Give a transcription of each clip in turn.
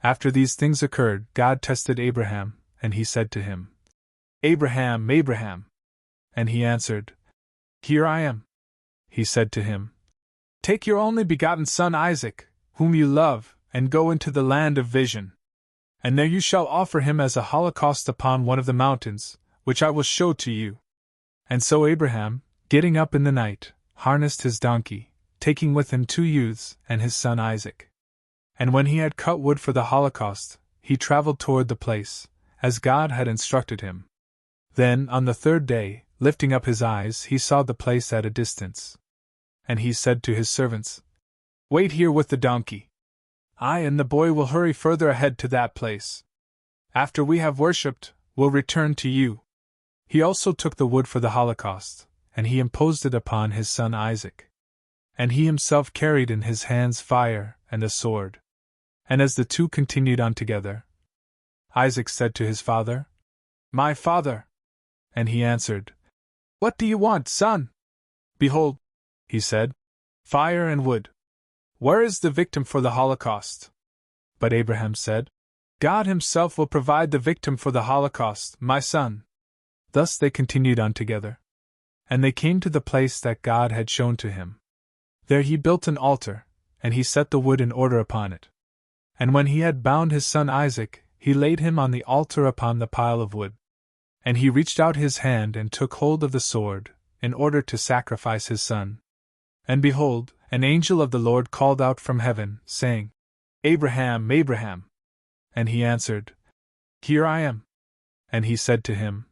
After these things occurred, God tested Abraham, and he said to him, Abraham, Abraham. And he answered, Here I am. He said to him, Take your only begotten son Isaac, whom you love, and go into the land of vision. And there you shall offer him as a holocaust upon one of the mountains, which I will show to you. And so Abraham, getting up in the night, harnessed his donkey, taking with him 2 youths and his son Isaac. And when he had cut wood for the holocaust, he traveled toward the place, as God had instructed him. Then, on the 3rd day, lifting up his eyes, he saw the place at a distance. And he said to his servants, Wait here with the donkey. I and the boy will hurry further ahead to that place. After we have worshipped, we'll return to you. He also took the wood for the holocaust, and he imposed it upon his son Isaac. And he himself carried in his hands fire and a sword. And as the 2 continued on together, Isaac said to his father, My father. And he answered, What do you want, son? Behold, he said, fire and wood. Where is the victim for the holocaust? But Abraham said, God himself will provide the victim for the holocaust, my son. Thus they continued on together. And they came to the place that God had shown to him. There he built an altar, and he set the wood in order upon it. And when he had bound his son Isaac, he laid him on the altar upon the pile of wood. And he reached out his hand and took hold of the sword, in order to sacrifice his son. And behold, an angel of the Lord called out from heaven, saying, Abraham, Abraham. And he answered, Here I am. And he said to him,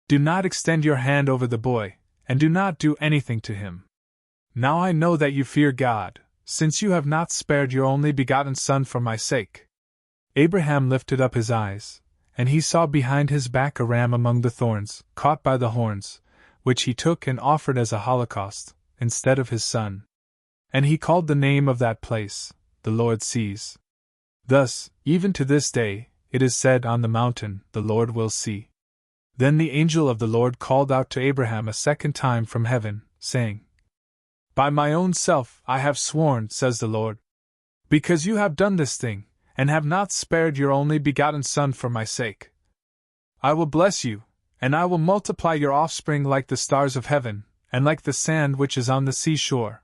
Do not extend your hand over the boy, and do not do anything to him. Now I know that you fear God, since you have not spared your only begotten son for my sake. Abraham lifted up his eyes, and he saw behind his back a ram among the thorns, caught by the horns, which he took and offered as a holocaust, instead of his son. And he called the name of that place, The Lord Sees. Thus, even to this day, it is said on the mountain, The Lord will see. Then the angel of the Lord called out to Abraham a second time from heaven, saying, By my own self I have sworn, says the Lord, because you have done this thing, and have not spared your only begotten son for my sake. I will bless you, and I will multiply your offspring like the stars of heaven, and like the sand which is on the seashore.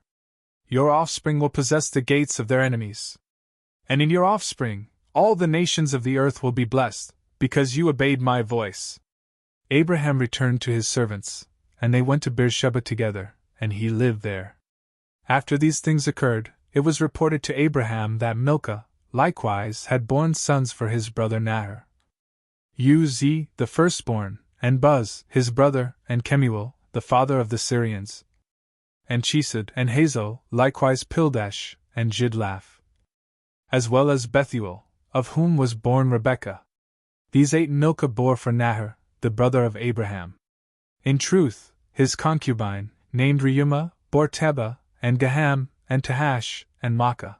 Your offspring will possess the gates of their enemies. And in your offspring, all the nations of the earth will be blessed, because you obeyed my voice. Abraham returned to his servants, and they went to Beersheba together, and he lived there. After these things occurred, it was reported to Abraham that Milcah, likewise, had borne sons for his brother Nahor. Uz, the firstborn, and Buz, his brother, and Kemuel, the father of the Syrians, and Chesed, and Hazo, likewise Pildash, and Jidlaph, as well as Bethuel, of whom was born Rebekah. These 8 Milcah bore for Nahor, the brother of Abraham. In truth, his concubine, named Reumah, bore Tebah, and Gaham, and Tahash, and Maacah.